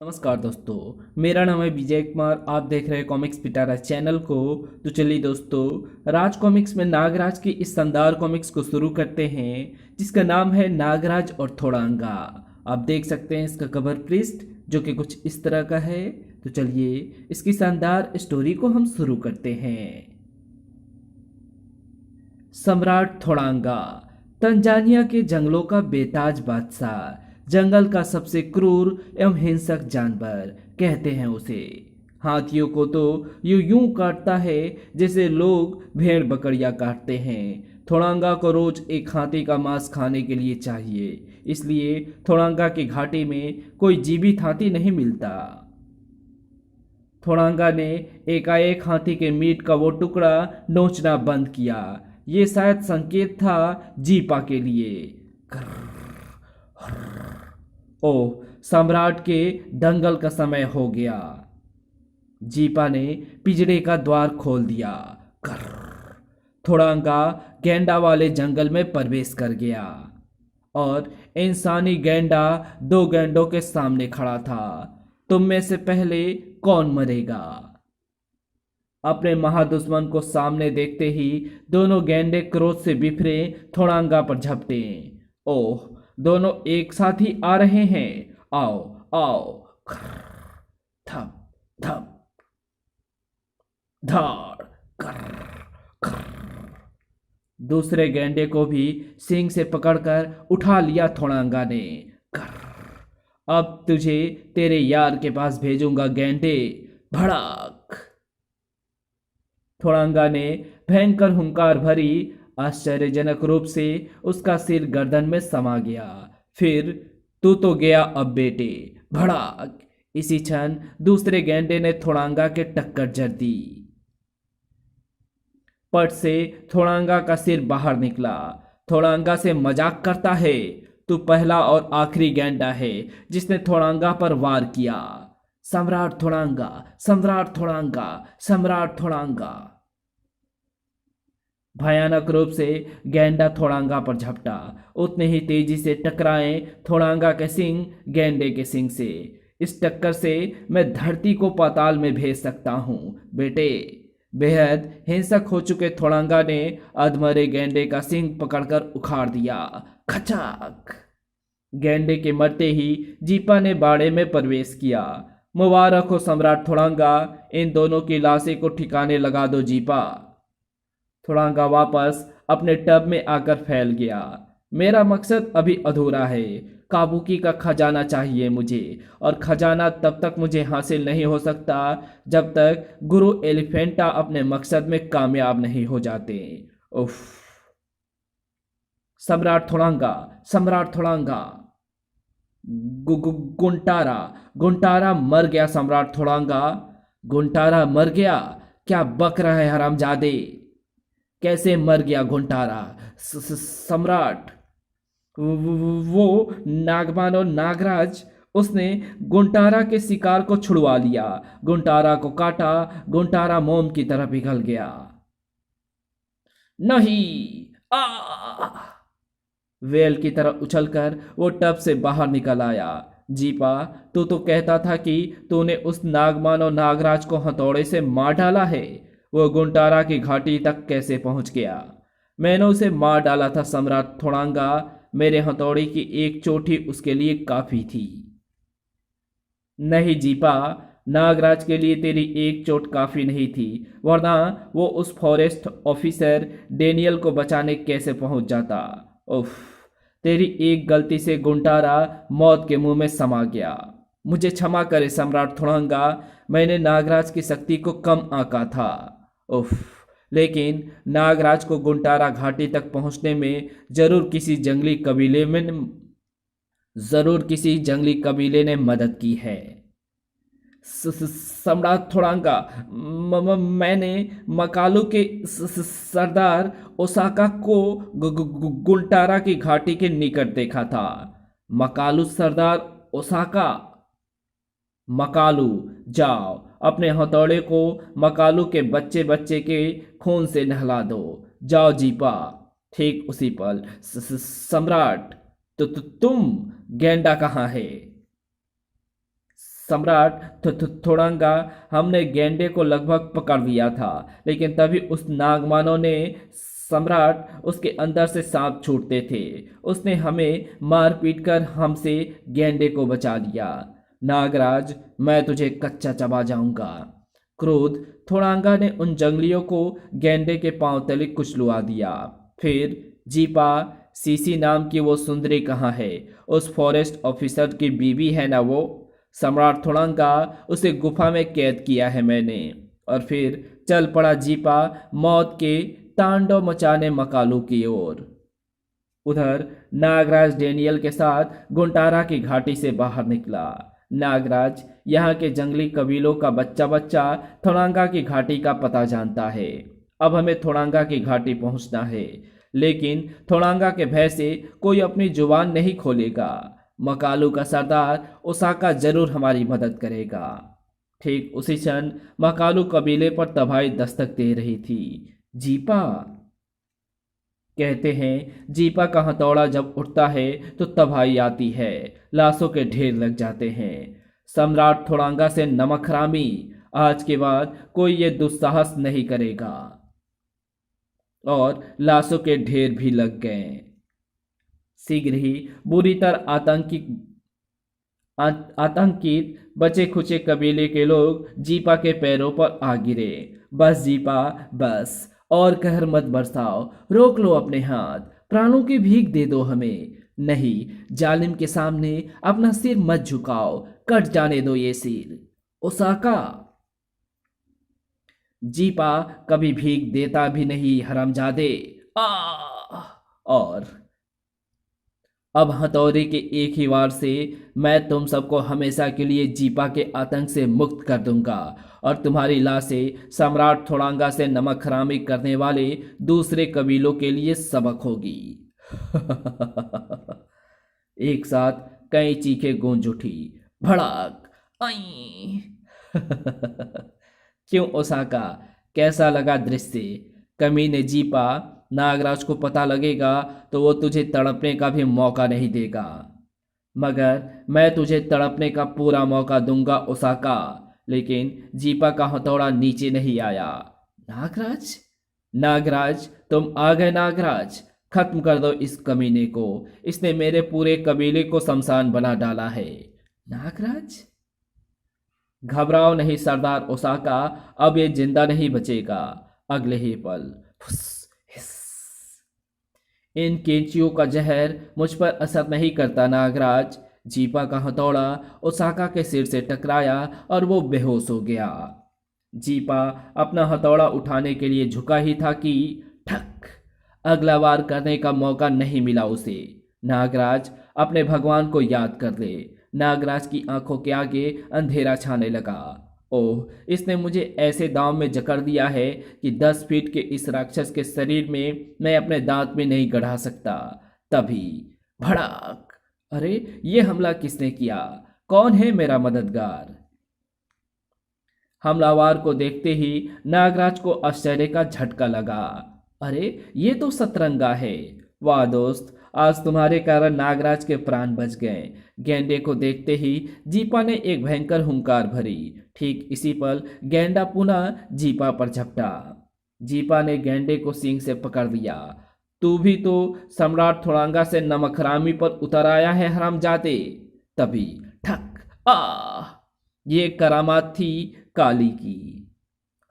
नमस्कार दोस्तों। मेरा नाम है विजय कुमार। आप देख रहे हैं कॉमिक्स पिटारा चैनल को। तो चलिए दोस्तों, राज कॉमिक्स में नागराज की इस शानदार कॉमिक्स को शुरू करते हैं, जिसका नाम है नागराज और थोड़ांगा। आप देख सकते हैं इसका कवर पृष्ठ, जो कि कुछ इस तरह का है। तो चलिए इसकी शानदार स्टोरी को हम शुरू करते हैं। सम्राट थोड़ांगा तंजानिया के जंगलों का बेताज बादशाह, जंगल का सबसे क्रूर एवं हिंसक जानवर कहते हैं उसे। हाथियों को तो यूं काटता है जैसे लोग भेड़ बकरियां काटते हैं। थोड़ांगा को रोज एक हाथी का मांस खाने के लिए चाहिए, इसलिए थोड़ांगा की घाटी में कोई जीवित हाथी नहीं मिलता। थोड़ांगा ने एकाएक हाथी के मीट का वो टुकड़ा नोचना बंद किया। ये शायद संकेत था जीपा के लिए। ओह, सम्राट के दंगल का समय हो गया। जीपा ने पिंजरे का द्वार खोल दिया। थोड़ांगा गेंडा वाले जंगल में प्रवेश कर गया और इंसानी गेंडा दो गेंडों के सामने खड़ा था। तुम में से पहले कौन मरेगा? अपने महादुश्मन को सामने देखते ही दोनों गेंडे क्रोध से बिफरे थोड़ांगा पर झपटे। ओह, दोनों एक साथ ही आ रहे हैं। आओ आओ। थप थप धाड़ कर। दूसरे गेंडे को भी सींग से पकड़कर उठा लिया थोड़ांगा ने। अब तुझे तेरे यार के पास भेजूंगा गेंडे। भड़क। थोड़ांगा ने भयंकर हुंकार भरी। आश्चर्यजनक रूप से उसका सिर गर्दन में समा गया। फिर तू तो गया अब बेटे। भड़ाक। इसी क्षण दूसरे गेंडे ने थोड़ांगा के टक्कर जड़ दी। पट से थोड़ांगा का सिर बाहर निकला। थोड़ांगा से मजाक करता है? तू पहला और आखिरी गेंडा है जिसने थोड़ांगा पर वार किया। सम्राट थोड़ांगा, सम्राट थोड़ांगा, सम्राट थोड़ांगा। भयानक रूप से गेंडा थोड़ांगा पर झपटा। उतने ही तेजी से टकराए थोड़ांगा के सिंग गेंडे के सिंग से। इस टक्कर से मैं धरती को पाताल में भेज सकता हूं बेटे। बेहद हिंसक हो चुके थोड़ांगा ने अधमरे गेंडे का सिंग पकड़कर उखाड़ दिया। खचाक। गेंडे के मरते ही जीपा ने बाड़े में प्रवेश किया। मुबारक हो सम्राट थोड़ांगा, इन दोनों की लाशें को ठिकाने लगा दो जीपा। थोड़ांगा वापस अपने टब में आकर फैल गया। मेरा मकसद अभी अधूरा है। काबुकी का खजाना चाहिए मुझे, और खजाना तब तक मुझे हासिल नहीं हो सकता जब तक गुरु एलिफेंटा अपने मकसद में कामयाब नहीं हो जाते। उफ। सम्राट थोड़ांगा, सम्राट थोड़ांगा। गुंटारा, गुंटारा मर गया सम्राट थोड़ांगा। गुंटारा मर गया? क्या बक रहा है हरामजादे? कैसे मर गया घुंटारा? सम्राट, वो नागवान और नागराज, उसने गुंटारा के शिकार को छुड़वा लिया। गुंटारा को काटा। गुंटारा मोम की तरह पिघल गया। नहीं। आ वेल की तरह उछलकर वो टब से बाहर निकल आया। जीपा, तू तो कहता था कि तूने उस नागमान और नागराज को हथौड़े से मार डाला है। वो गुंटारा की घाटी तक कैसे पहुंच गया? मैंने उसे मार डाला था सम्राट थोड़ांगा। मेरे हथौड़े की एक चोटी उसके लिए काफी थी। नहीं जीपा, नागराज के लिए तेरी एक चोट काफी नहीं थी, वरना वो उस फॉरेस्ट ऑफिसर डेनियल को बचाने कैसे पहुंच जाता। उफ। तेरी एक गलती से गुंटारा मौत के मुंह में समा गया। मुझे क्षमा करे सम्राट थोड़ांगा, मैंने नागराज की शक्ति को कम आंका था। उफ। लेकिन नागराज को गुंटारा घाटी तक पहुंचने में जरूर किसी जंगली कबीले ने मदद की है। सम्राट थोड़ांगा, मैंने मकालू के सरदार ओसाका को गुंटारा की घाटी के निकट देखा था। मकालू सरदार ओसाका? मकालू, जाओ अपने हथौड़े को मकालू के बच्चे बच्चे के खून से नहला दो। जाओ जीपा। ठीक उसी पल सम्राट, तो तुम गेंडा कहाँ है? सम्राट थोड़ांगा, हमने गेंडे को लगभग पकड़ लिया था, लेकिन तभी उस नागमानव ने सम्राट, उसके अंदर से सांप छूटते थे। उसने हमें मार पीट कर हमसे गेंडे को बचा लिया। नागराज, मैं तुझे कच्चा चबा जाऊंगा। क्रोध थोड़ांगा ने उन जंगलियों को गेंडे के पांव तले कुचलवा दिया। फिर, जीपा, सीसी नाम की वो सुंदरी कहाँ है? उस फॉरेस्ट ऑफिसर की बीवी है ना वो? सम्राट थोड़ांगा, उसे गुफा में कैद किया है मैंने। और फिर चल पड़ा जीपा मौत के तांडव मचाने मकालू की ओर। उधर नागराज डेनियल के साथ गुंटारा की घाटी से बाहर निकला। नागराज यहाँ के जंगली कबीलों का बच्चा बच्चा थोड़ांगा की घाटी का पता जानता है। अब हमें थोड़ांगा की घाटी पहुंचना है, लेकिन थोड़ांगा के भय से कोई अपनी जुबान नहीं खोलेगा। मकालू का सरदार ओसाका जरूर हमारी मदद करेगा। ठीक उसी क्षण मकालू कबीले पर तबाही दस्तक दे रही थी। जीपा, कहते हैं जीपा का हथौड़ा जब उठता है तो तबाही आती है, लाशों के ढेर लग जाते हैं। सम्राट थोड़ांगा से नमक हरामी, आज के बाद कोई ये दुस्साहस नहीं करेगा। और लाशों के ढेर भी लग गए। शीघ्र ही बुरी तरह आतंकित बचे खुचे कबीले के लोग जीपा के पैरों पर आ गिरे। बस जीपा, बस, और कहर मत बरसाओ, रोक लो अपने हाथ, प्राणों की भीख दे दो हमें। नहीं, जालिम के सामने अपना सिर मत झुकाओ, कट जाने दो ये सिर। ओसाका, जीपा कभी भीख देता भी नहीं हरामजादे। आ और अब हथौड़े के एक ही वार से मैं तुम सबको हमेशा के लिए जीपा के आतंक से मुक्त कर दूंगा, और तुम्हारी लाशें सम्राट थोड़ांगा से नमक हरामी करने वाले दूसरे कबीलों के लिए सबक होगी। एक साथ कई चीखें गूंज उठी। भड़क, आई। क्यों ओसाका, कैसा लगा दृश्य? कमीने जीपा, नागराज को पता लगेगा तो वो तुझे तड़पने का भी मौका नहीं देगा। मगर मैं तुझे तड़पने का पूरा मौका दूंगा ओसाका। लेकिन जीपा का हथौड़ा नीचे नहीं आया। नागराज, नागराज, तुम आ गए नागराज। खत्म कर दो इस कमीने को, इसने मेरे पूरे कबीले को शमशान बना डाला है। नागराज, घबराओ नहीं सरदार ओसाका, अब ये जिंदा नहीं बचेगा। अगले ही पल फुस, हिस। इन कैंचियों का जहर मुझ पर असर नहीं करता नागराज। जीपा का हथौड़ा ओसाका के सिर से टकराया और वो बेहोश हो गया। जीपा अपना हथौड़ा उठाने के लिए झुका ही था कि ठक, अगला वार करने का मौका नहीं मिला उसे। नागराज, अपने भगवान को याद कर ले। नागराज की आंखों के आगे अंधेरा छाने लगा। ओह, इसने मुझे ऐसे दांव में जकड़ दिया है कि 10 फीट के इस राक्षस के शरीर में मैं अपने दांत में नहीं गढ़ा सकता। तभी भड़क, अरे ये हमला किसने किया? कौन है मेरा मददगार? हमलावर को देखते ही नागराज को आश्चर्य का झटका लगा। अरे ये तो सतरंगा है। वाह दोस्त, आज तुम्हारे कारण नागराज के प्राण बच गए। गेंडे को देखते ही जीपा ने एक भयंकर हुंकार भरी। ठीक इसी पल गेंडा पुनः जीपा पर झपटा। जीपा ने गेंडे को सींग से पकड़ लिया। तू भी तो सम्राट थोड़ांगा से नमकरामी पर उतर आया है हरामजादे। तभी ठक, ये करामात थी काली की।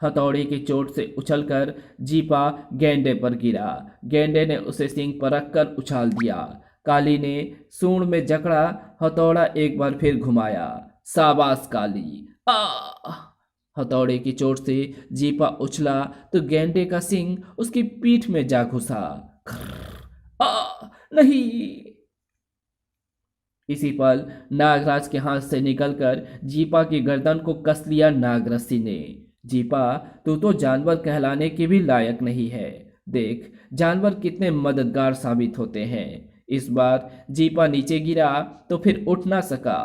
हथौड़े की चोट से उछलकर जीपा गेंडे पर गिरा। गेंडे ने उसे सींग पर रखकर उछाल दिया। काली ने सूंड में जकड़ा हथौड़ा एक बार फिर घुमाया। शाबाश काली। आ हथौड़े की चोट से जीपा उछला तो गेंडे का सींग उसकी पीठ में जा घुसा। नहीं। इसी पल नागराज के हाथ से निकलकर जीपा की गर्दन को कस लिया नागरस्सी ने। जीपा, तू तो जानवर कहलाने के भी लायक नहीं है। देख, जानवर कितने मददगार साबित होते हैं। इस बार जीपा नीचे गिरा तो फिर उठ ना सका।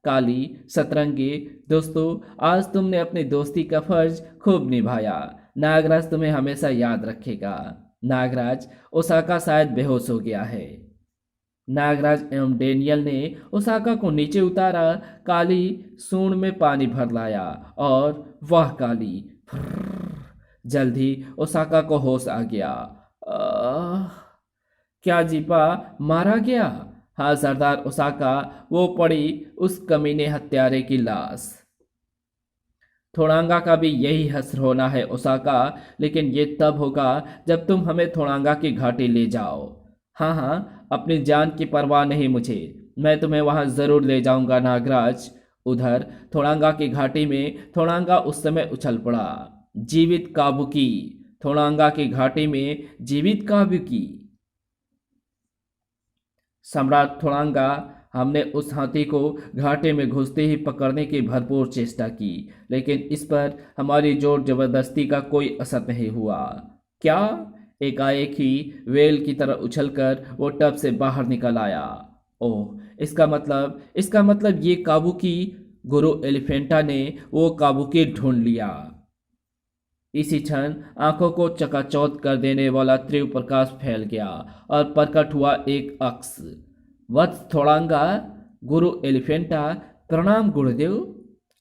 काली, सतरंगी, दोस्तों, आज तुमने अपनी दोस्ती का फर्ज खूब निभाया। नागराज तुम्हें हमेशा याद रखेगा। नागराज, ओसाका शायद बेहोश हो गया है। नागराज एवं डेनियल ने ओसाका को नीचे उतारा। काली सूंड में पानी भर लाया और वह काली जल्द ही ओसाका को होश आ गया। "आह, क्या जीपा मारा गया?" हाँ सरदार ओसाका, वो पड़ी उस कमीने हत्यारे की लाश। थोड़ांगा का भी यही हश्र होना है ओसाका, लेकिन ये तब होगा जब तुम हमें थोड़ांगा की घाटी ले जाओ। हाँ हाँ, अपनी जान की परवाह नहीं मुझे, मैं तुम्हें वहां जरूर ले जाऊंगा नागराज। उधर थोड़ांगा की घाटी में थोड़ांगा उस समय उछल पड़ा। जीवित काबुकी, थोड़ांगा की घाटी में जीवित काबुकी। सम्राट थोड़ांगा, हमने उस हाथी को घाटे में घुसते ही पकड़ने की भरपूर चेष्टा की, लेकिन इस पर हमारी जोर जबरदस्ती का कोई असर नहीं हुआ। क्या? एकाएक ही वेल की तरह उछलकर वो टब से बाहर निकल आया। ओह, इसका मतलब ये काबुकी, गुरु एलिफेंटा ने वो काबुकी ढूंढ लिया। इसी क्षण आंखों को चकाचौंध कर देने वाला तीव्र प्रकाश फैल गया और प्रकट हुआ एक अक्स। वत्स थोड़ांगा, गुरु एलिफेंटा, प्रणाम गुरुदेव।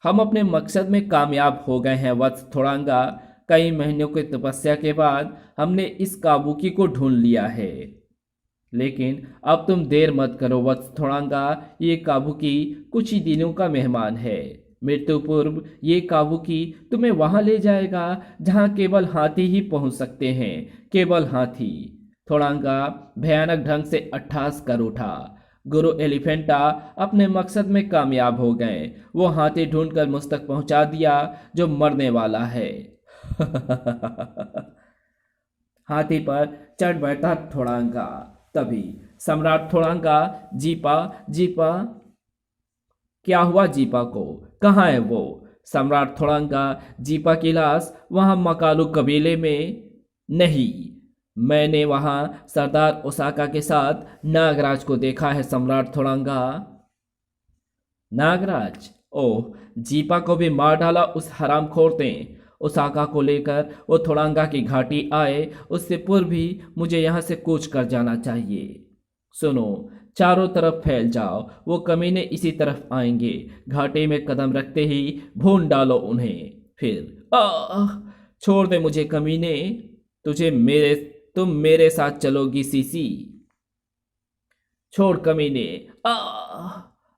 हम अपने मकसद में कामयाब हो गए हैं वत्स थोड़ांगा। कई महीनों की तपस्या के बाद हमने इस काबुकी को ढूंढ लिया है। लेकिन अब तुम देर मत करो वत्स थोड़ांगा, ये काबुकी कुछ ही दिनों का मेहमान है। मृत्यु पूर्व ये काबुकी तुम्हें वहां ले जाएगा जहां केवल हाथी ही पहुंच सकते हैं, केवल हाथी। थोड़ांगा भयानक ढंग से अट्ठास कर उठा। गुरु एलिफेंटा अपने मकसद में कामयाब हो गए। वो हाथी ढूंढकर मुझ तक पहुंचा दिया जो मरने वाला है। हाथी पर चढ़ बैठा थोड़ांगा। तभी सम्राट थोड़ांगा, जीपा, जीपा। क्या हुआ जीपा को? कहाँ है वो? सम्राट थोड़ांगा, जीपा की लाश वहां मकालू कबीले में नहीं। मैंने वहां सरदार ओसाका के साथ नागराज को देखा है सम्राट थोड़ांगा। नागराज? ओह, जीपा को भी मार डाला उस हरामखोर ने। ओसाका को लेकर वो थोड़ांगा की घाटी आए, उससे पूर्व भी मुझे यहाँ से कूच कर जाना चाहिए। सुनो, चारों तरफ फैल जाओ, वो कमीने इसी तरफ आएंगे। घाटी में कदम रखते ही भून डालो उन्हें। फिर छोड़ दे मुझे कमीने, तुम मेरे साथ चलोगी सीसी। छोड़ कमीने।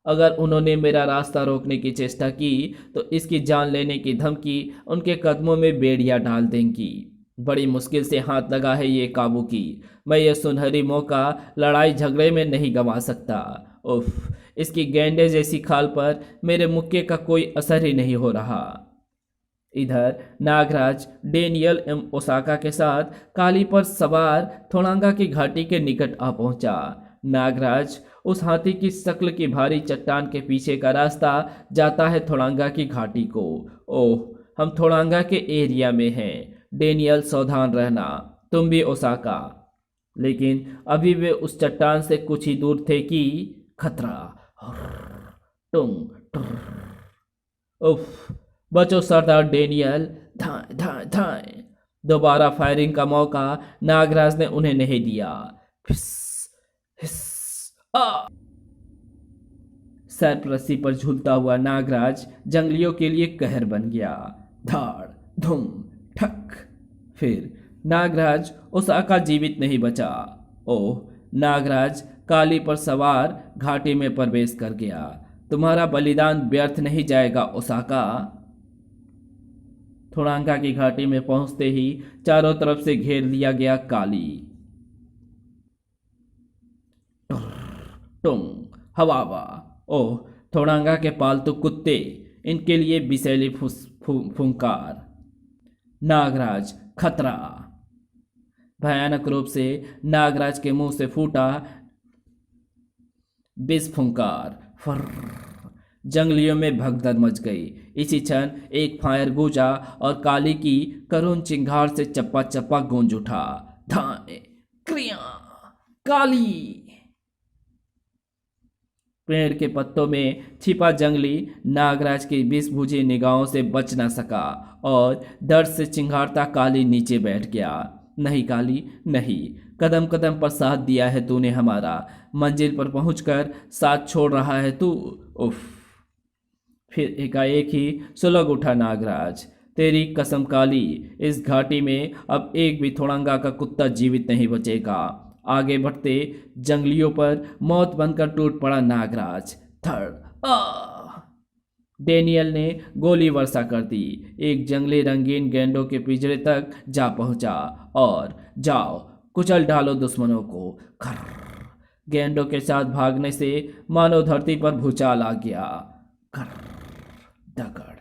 अगर उन्होंने मेरा रास्ता रोकने की चेष्टा की तो इसकी जान लेने की धमकी उनके कदमों में बेड़ियां डाल देंगी। बड़ी मुश्किल से हाथ लगा है ये काबुकी। मैं ये सुनहरी मौका लड़ाई झगड़े में नहीं गंवा सकता। उफ, इसकी गेंडे जैसी खाल पर मेरे मुक्के का कोई असर ही नहीं हो रहा। इधर नागराज डेनियल एवं ओसाका के साथ काली पर सवार थोड़ांगा की घाटी के निकट आ पहुंचा। नागराज, उस हाथी की शक्ल की भारी चट्टान के पीछे का रास्ता जाता है थोड़ांगा की घाटी को। ओह, हम थोड़ांगा के एरिया में हैं। डेनियल, सावधान रहना, तुम भी ओसाका। लेकिन अभी वे उस चट्टान से कुछ ही दूर थे कि खतरा। टुंग, उफ, बचो सरदार डेनियल। धाए धाए धाए। दोबारा फायरिंग का मौका नागराज ने उन्हें नहीं दिया। फिस, हिस, आ! सर पर रस्सी पर झूलता हुआ नागराज जंगलियों के लिए कहर बन गया। धाड़ धूम ठक। फिर नागराज ओसाका जीवित नहीं बचा। ओह, नागराज काली पर सवार घाटी में प्रवेश कर गया। तुम्हारा बलिदान व्यर्थ नहीं जाएगा ओसाका। थोड़ांगा की घाटी में पहुंचते ही चारों तरफ से घेर लिया गया काली। टुंग, हवावा। ओह, थोड़ांगा के पालतू कुत्ते, इनके लिए विषैली फुंकार। नागराज, खतरा। भयानक रूप से नागराज के मुंह से फूटा विष फुंकार। फर। जंगलियों में भगदड़ मच गई। इसी क्षण एक फायर गूंजा और काली की करुण चिंगार से चप्पा चप्पा गूंज उठा। धाए क्रिया। काली। पेड़ के पत्तों में छिपा जंगली नागराज की विष भुजी निगाहों से बच न सका और दर्द से चिंघाड़ता काली नीचे बैठ गया। नहीं काली, नहीं, कदम कदम पर साथ दिया है तूने हमारा, मंजिल पर पहुंचकर साथ छोड़ रहा है तू। उफ। फिर एकाएक ही सुलग उठा नागराज। तेरी कसम काली, इस घाटी में अब एक भी थोड़ंगा का कुत्ता जीवित नहीं बचेगा। आगे बढ़ते जंगलियों पर मौत बनकर टूट पड़ा नागराज। थर्ड आ डेनियल ने गोली वर्षा कर दी। एक जंगली रंगीन गेंडों के पिंजरे तक जा पहुंचा और जाओ कुचल डालो दुश्मनों को। खर्र। गेंडों के साथ भागने से मानो धरती पर भूचाल आ गया। खर्र। दगड़।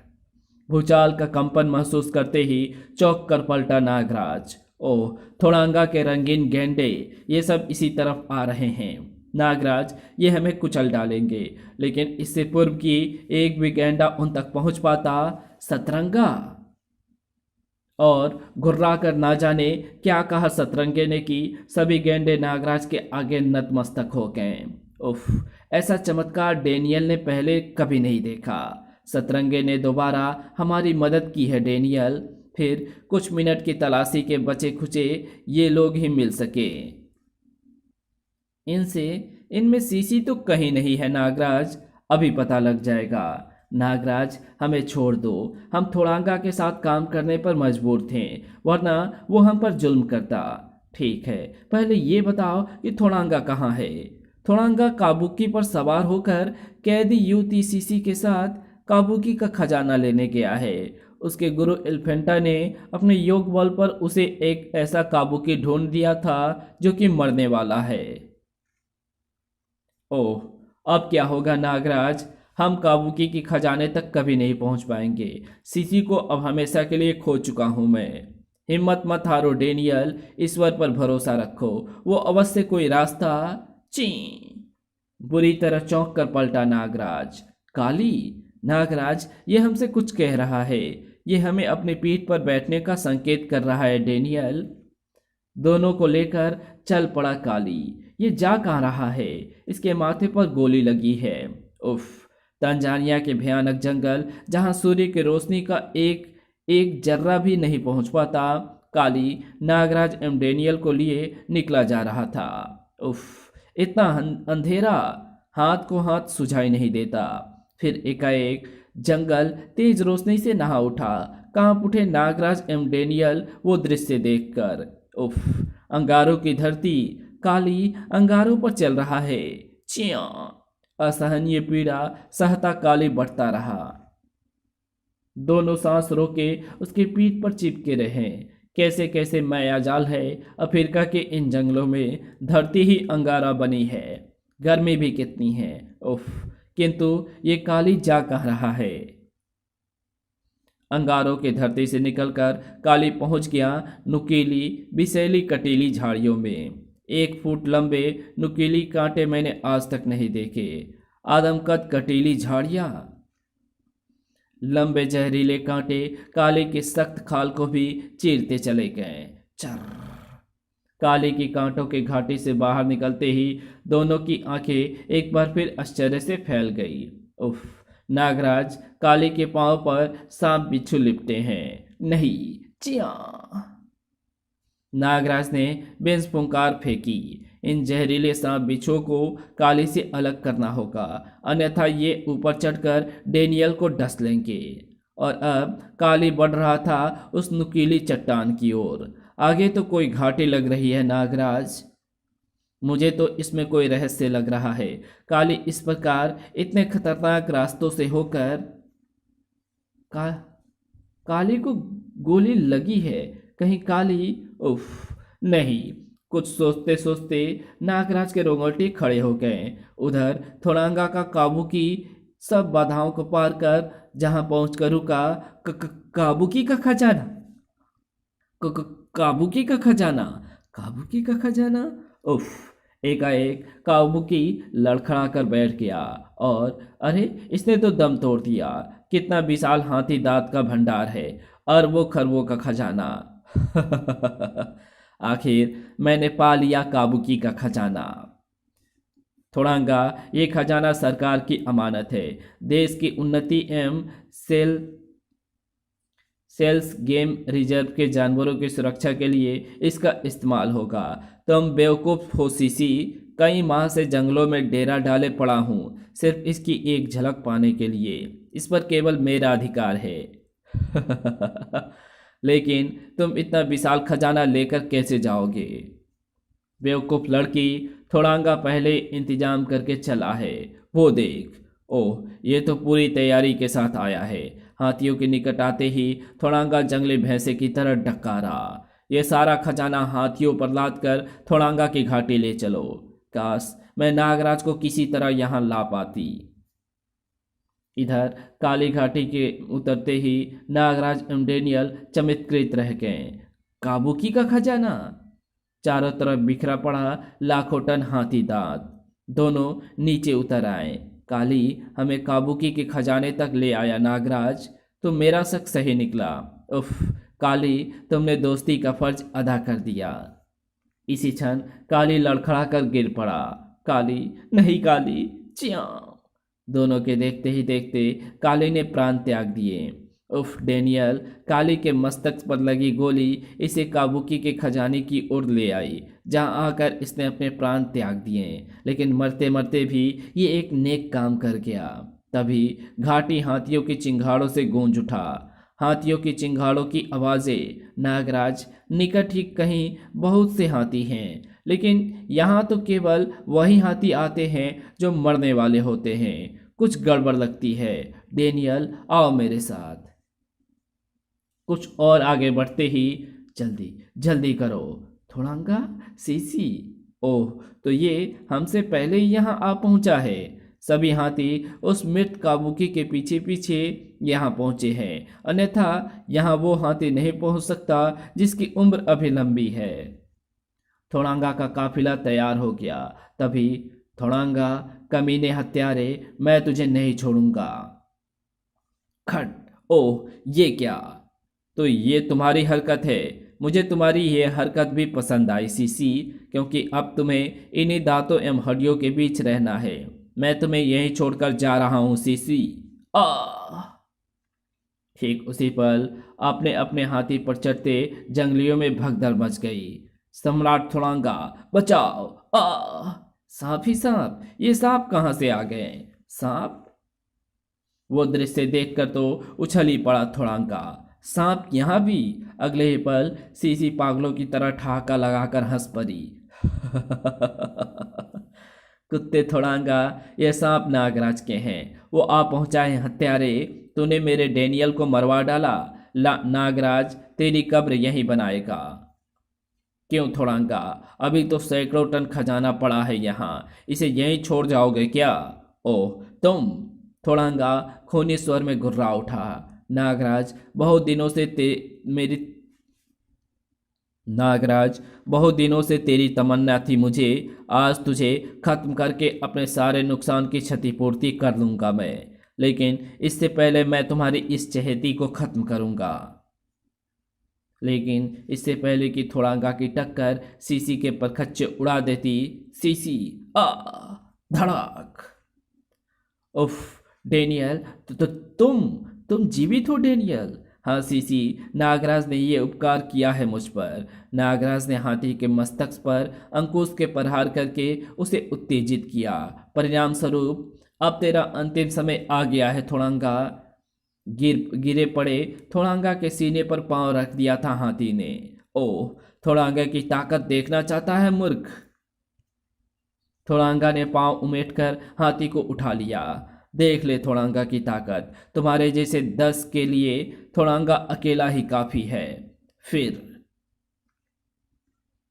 भूचाल का कंपन महसूस करते ही चौंक कर पलटा नागराज। ओह, थोड़ांगा के रंगीन गेंडे, ये सब इसी तरफ आ रहे हैं। नागराज, ये हमें कुचल डालेंगे, लेकिन इससे पूर्व कि एक भी गेंडा उन तक पहुंच पाता, सतरंगा। और घुर्रा कर ना जाने क्या कहा सतरंगे ने कि सभी गेंडे नागराज के आगे नतमस्तक हो गए। उफ, ऐसा चमत्कार डेनियल ने पहले कभी नहीं देखा। सतरंगे ने दोबारा हमारी मदद की है डेनियल। फिर कुछ मिनट की तलाशी के बचे खुचे ये लोग ही मिल सके। इनसे इनमें सीसी तो कहीं नहीं है नागराज, अभी पता लग जाएगा। नागराज, हमें छोड़ दो, हम थोड़ांगा के साथ काम करने पर मजबूर थे, वरना वो हम पर जुल्म करता। ठीक है, पहले ये बताओ कि थोड़ांगा कहाँ है। थोड़ांगा काबुकी पर सवार होकर कैदी यूटीसीसी के साथ काबुकी का खजाना लेने गया है। उसके गुरु एल्फेंटा ने अपने योग बल पर उसे एक ऐसा काबुकी ढूंढ दिया था जो कि मरने वाला है। ओह, अब क्या होगा नागराज? हम काबुकी की खजाने तक कभी नहीं पहुंच पाएंगे। सीसी को अब हमेशा के लिए खो चुका हूं मैं। हिम्मत मत हारो डेनियल, ईश्वर पर भरोसा रखो, वो अवश्य कोई रास्ता। ची। बुरी तरह चौंक कर पलटा नागराज। काली। नागराज, ये हमसे कुछ कह रहा है, ये हमें अपनी पीठ पर बैठने का संकेत कर रहा है डेनियल। दोनों को लेकर चल पड़ा काली। ये जा कहाँ रहा है? इसके माथे पर गोली लगी है। उफ। तंजानिया के भयानक जंगल, जहाँ सूर्य की रोशनी का एक एक जर्रा भी नहीं पहुंच पाता, काली नागराज एम डेनियल को लिए निकला जा रहा था। उफ, इतना अंधेरा, हाथ को हाथ सुझाई नहीं देता। फिर एकाएक जंगल तेज रोशनी से नहा उठा। कांप उठे नागराज एम डेनियल वो दृश्य देखकर। उफ, अंगारों की धरती, काली अंगारों पर चल रहा है। चिया। असहनीय पीड़ा सहता काली बढ़ता रहा। दोनों सांस रोके उसकी पीठ पर चिपके रहे। कैसे कैसे मायाजाल है अफ्रीका के इन जंगलों में। धरती ही अंगारा बनी है, गर्मी भी कितनी है। उफ, किंतु ये काली जा कहाँ रहा है? अंगारों की धरती से निकलकर काली पहुंच गया नुकीली विषैली कटीली झाड़ियों में। 1 फुट लंबे नुकीली कांटे मैंने आज तक नहीं देखे। आदमकद कटीली झाड़ियां, लंबे जहरीले कांटे काले की सख्त खाल को भी चीरते चले गए। चर। काले की कांटों के घाटी से बाहर निकलते ही दोनों की आंखें एक बार फिर आश्चर्य से फैल गई। उफ, नागराज, काले के पांव पर सांप बिच्छू लिपटे हैं। नहीं। चिया। नागराज ने बेंस फुंकार फेंकी। इन जहरीले सांप बिच्छुओं को काली से अलग करना होगा, अन्यथा ये ऊपर चढ़कर डेनियल को डस लेंगे। और अब काली बढ़ रहा था उस नुकीली चट्टान की ओर। आगे तो कोई घाटी लग रही है नागराज, मुझे तो इसमें कोई रहस्य लग रहा है। काली इस प्रकार इतने खतरनाक रास्तों से होकर का काली को गोली लगी है कहीं काली। उफ, नहीं। कुछ सोचते सोचते नागराज के रोंगटे खड़े हो गए। उधर थोड़ांगा का काबुकी सब बाधाओं को पार कर जहां पहुंचकर रुका। काबुकी का खजाना, काबुकी का खजाना, काबुकी का खजाना। उफ, एकाएक काबुकी लड़खड़ा कर बैठ गया और अरे, इसने तो दम तोड़ दिया। कितना विशाल हाथी दांत का भंडार है, अरबों खरबों का खजाना। आखिर मैंने पा लिया काबुकी का खजाना। थोड़ांगा, ये खजाना सरकार की अमानत है। देश की उन्नति एवं सेल सेल्स गेम रिजर्व के जानवरों की सुरक्षा के लिए इसका इस्तेमाल होगा। तुम बेवकूफ़ हो सीसी, कई माह से जंगलों में डेरा डाले पड़ा हूँ सिर्फ इसकी एक झलक पाने के लिए। इस पर केवल मेरा अधिकार है। लेकिन तुम इतना विशाल खजाना लेकर कैसे जाओगे? बेवकूफ़ लड़की, थोड़ांगा पहले इंतजाम करके चला है। वो देख, ओह ये तो पूरी तैयारी के साथ आया है। हाथियों के निकट आते ही थोड़ांगा जंगली भैंसे की तरह डकारा। ये सारा खजाना हाथियों पर लाद कर थोड़ांगा की घाटी ले चलो। काश मैं नागराज को किसी तरह यहाँ ला पाती। इधर काली घाटी के उतरते ही नागराज एवं डेनियल चमत्कृत रह गए। काबुकी का खजाना चारों तरफ बिखरा पड़ा, लाखों टन हाथी दांत। दोनों नीचे उतर आए। काली, हमें काबुकी के खजाने तक ले आया नागराज। तो मेरा शक सही निकला। उफ, काली, तुमने दोस्ती का फर्ज अदा कर दिया। इसी क्षण काली लड़खड़ा कर गिर पड़ा। काली, नहीं काली, चिया। दोनों के देखते ही देखते काली ने प्राण त्याग दिए। उफ, डेनियल, काली के मस्तक पर लगी गोली इसे काबुकी के खजाने की ओर ले आई, जहां आकर इसने अपने प्राण त्याग दिए। लेकिन मरते मरते भी ये एक नेक काम कर गया। तभी घाटी हाथियों की चिंगाड़ों से गूंज उठा। हाथियों की चिंगाड़ों की आवाज़ें। नागराज, निकट ही कहीं बहुत से हाथी हैं, लेकिन यहाँ तो केवल वही हाथी आते हैं जो मरने वाले होते हैं। कुछ गड़बड़ लगती है। डेनियल, आओ मेरे साथ। कुछ और आगे बढ़ते ही, जल्दी जल्दी करो थोड़ांगा, सीसी। ओह, तो ये हमसे पहले ही यहाँ आ पहुँचा है। सभी हाथी उस मृत काबुकी के पीछे पीछे यहाँ पहुँचे हैं, अन्यथा यहाँ वो हाथी नहीं पहुँच सकता जिसकी उम्र अभी लंबी है। थोड़ांगा का काफिला तैयार हो गया। तभी, थोड़ांगा, कमीने हत्यारे, मैं तुझे नहीं छोड़ूंगा। खट। ओह, ये क्या? तो ये तुम्हारी हरकत है। मुझे तुम्हारी ये हरकत भी पसंद आई सीसी, क्योंकि अब तुम्हें इन्हीं दांतों एवं हड्डियों के बीच रहना है। मैं तुम्हें यहीं छोड़कर जा रहा हूँ सीसी। आ ठीक उसी पल अपने अपने हाथी पर चढ़ते जंगलियों में भगदड़ मच गई। सम्राट थोड़ांगा, बचाओ! सांप ही सांप, ये सांप कहाँ से आ गए? सांप? वो दृश्य देखकर तो उछल ही पड़ा थोड़ांगा। सांप यहाँ भी? अगले ही पल सीसी पागलों की तरह ठहाका लगाकर हंस पड़ी। कुत्ते थोड़ांगा, ये सांप नागराज के हैं। वो आ पहुंचाए हत्यारे। तूने मेरे डेनियल को मरवा डाला। नागराज तेरी कब्र यहीं बनाएगा। क्यों थोड़ांगा? अभी तो सैकड़ों टन खजाना पड़ा है यहाँ, इसे यहीं छोड़ जाओगे क्या? ओह तुम! थोड़ांगा खूनी स्वर में गुर्रा उठा। नागराज, बहुत दिनों से तेरी तमन्ना थी मुझे। आज तुझे खत्म करके अपने सारे नुकसान की क्षतिपूर्ति कर लूंगा मैं। लेकिन इससे पहले मैं तुम्हारी इस चहेती को खत्म करूंगा। लेकिन इससे पहले कि थोड़ांगा की टक्कर सीसी के परखच्चे उड़ा देती, सीसी आ धड़ाक। उफ, डेनियल, तो तुम जीवित हो डेनियल? हाँ सीसी, नागराज ने ये उपकार किया है मुझ पर। नागराज ने हाथी के मस्तक पर अंकुश के प्रहार करके उसे उत्तेजित किया। परिणाम स्वरूप अब तेरा अंतिम समय आ गया है थोड़ांगा। गिरे पड़े थोड़ांगा के सीने पर पांव रख दिया था हाथी ने। ओह, थोड़ांगा की ताकत देखना चाहता है मूर्ख? थोड़ांगा ने पांव उमेटकर हाथी को उठा लिया। देख ले थोड़ांगा की ताकत। तुम्हारे जैसे 10 के लिए थोड़ांगा अकेला ही काफी है। फिर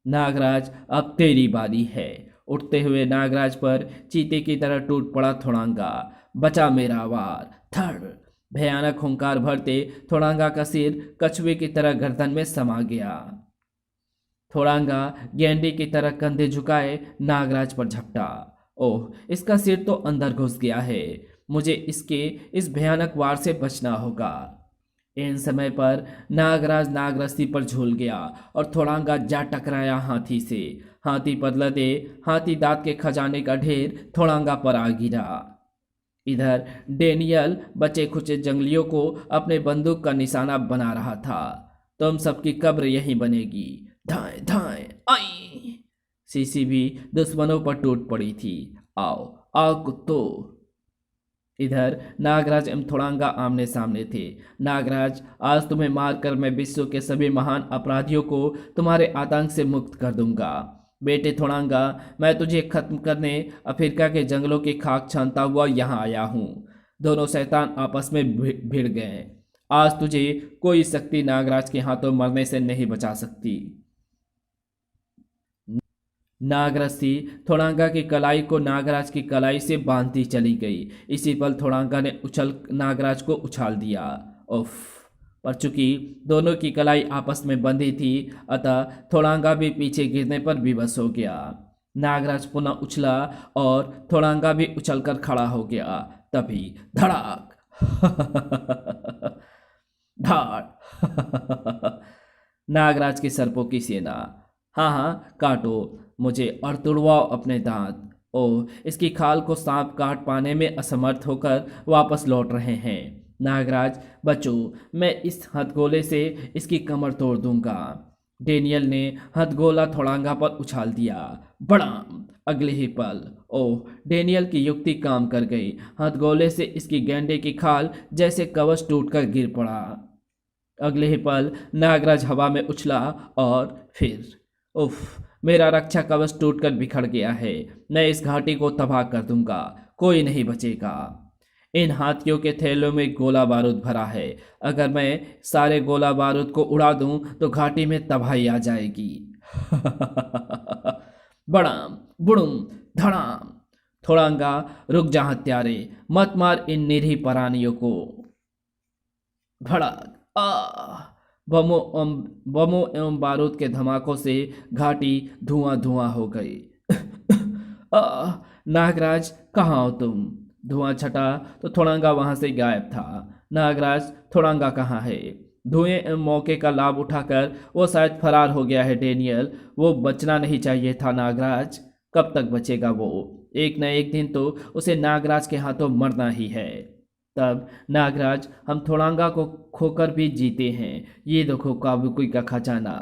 नागराज, अब तेरी बारी है। उठते हुए नागराज पर चीते की तरह टूट पड़ा थोड़ांगा। बचा मेरा वार! थड़! भयानक हुंकार भरते थोड़ांगा का सिर कछुए की तरह गर्दन में समा गया। थोड़ांगा गेंडे की तरह कंधे झुकाए नागराज पर झपटा। ओह, इसका सिर तो अंदर घुस गया है। मुझे इसके इस भयानक वार से बचना होगा। इन समय पर नागराज नागरस्ती पर झूल गया और थोड़ांगा जा टकराया हाथी से। हाथी पर लदे हाथी दांत के खजाने का ढेर थोड़ांगा पर आ गिरा। इधर डेनियल बचे खुचे जंगलियों को अपने बंदूक का निशाना बना रहा था। तुम सबकी कब्र यहीं बनेगी। धाए धाए आई। सीसी भी दुश्मनों पर टूट पड़ी थी। आओ आओ कुत्तो। इधर नागराज एवं थोड़ांगा आमने सामने थे। नागराज, आज तुम्हें मारकर मैं विश्व के सभी महान अपराधियों को तुम्हारे आतंक से मुक्त कर दूंगा। बेटे थोड़ांगा, मैं तुझे खत्म करने अफ्रीका के जंगलों की खाक छानता हुआ यहाँ आया हूँ। दोनों शैतान आपस में भिड़ गए। आज तुझे कोई शक्ति नागराज के हाथों मरने से नहीं बचा सकती। नागरस्सी थोड़ांगा की कलाई को नागराज की कलाई से बांधती चली गई। इसी पल थोड़ांगा ने नागराज को उछाल दिया। उफ। पर चूंकि दोनों की कलाई आपस में बंधी थी, अतः थोड़ांगा भी पीछे गिरने पर विवश हो गया। नागराज पुनः उछला और थोड़ांगा भी उछलकर खड़ा हो गया। तभी धड़ाक धाड़ नागराज की सर्पों की सेना। हाँ हाँ, काटो मुझे और तुड़वाओ अपने दांत। ओह, इसकी खाल को सांप काट पाने में असमर्थ होकर वापस लौट रहे हैं। नागराज बचो, मैं इस हथगोले से इसकी कमर तोड़ दूंगा। डेनियल ने हथगोला थोड़ांगा पर उछाल दिया। बड़ा अगले ही पल, ओह, डेनियल की युक्ति काम कर गई। हथगोले से इसकी गेंडे की खाल जैसे कवच टूटकर गिर पड़ा। अगले ही पल नागराज हवा में उछला और फिर उफ, मेरा रक्षा कवच टूटकर बिखर गया है। मैं इस घाटी को तबाह कर दूंगा, कोई नहीं बचेगा। इन हाथियों के थैलों में गोला बारूद भरा है। अगर मैं सारे गोला बारूद को उड़ा दूं तो घाटी में तबाही आ जाएगी। बड़ाम बुड़ुम धड़ाम। थोड़ांगा, रुक जा हत्यारे, मत मार इन निरीह प्राणियों को। भड़क आ। बमों एवं बारूद के धमाकों से घाटी धुआं धुआं हो गई। नागराज, कहाँ हो तुम? धुआं छटा तो थोड़ांगा वहां से गायब था। नागराज, थोड़ांगा कहाँ है? धुएं एवं मौके का लाभ उठाकर वो शायद फरार हो गया है। डेनियल, वो बचना नहीं चाहिए था। नागराज, कब तक बचेगा वो? एक न एक दिन तो उसे नागराज के हाथों मरना ही है। तब नागराज, हम थोड़ांगा को खोकर भी जीते हैं। ये देखो काबुकी का खजाना।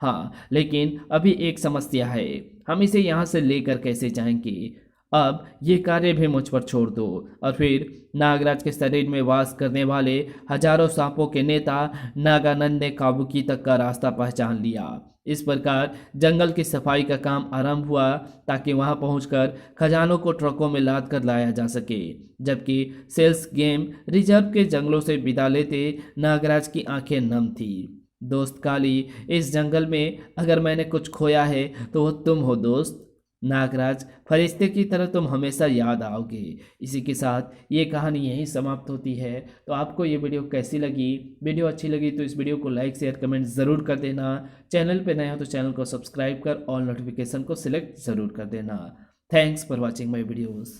हाँ, लेकिन अभी एक समस्या है। हम इसे यहाँ से लेकर कैसे जाएंगे? अब ये कार्य भी मुझ पर छोड़ दो। और फिर नागराज के शरीर में वास करने वाले हजारों सांपों के नेता नागानंद ने काबुकी तक का रास्ता पहचान लिया। इस प्रकार जंगल की सफाई का काम आरंभ हुआ ताकि वहां पहुंचकर खजानों को ट्रकों में लाद कर लाया जा सके। जबकि सेल्स गेम रिजर्व के जंगलों से विदा लेते नागराज की आंखें नम थी। दोस्त काली, इस जंगल में अगर मैंने कुछ खोया है तो वो तुम हो दोस्त। नागराज, फरिश्ते की तरह तुम हमेशा याद आओगे। इसी के साथ ये कहानी यहीं समाप्त होती है। तो आपको ये वीडियो कैसी लगी? वीडियो अच्छी लगी तो इस वीडियो को लाइक शेयर कमेंट ज़रूर कर देना। चैनल पे नए हो तो चैनल को सब्सक्राइब कर ऑल नोटिफिकेशन को सिलेक्ट ज़रूर कर देना। Thanks for watching my videos.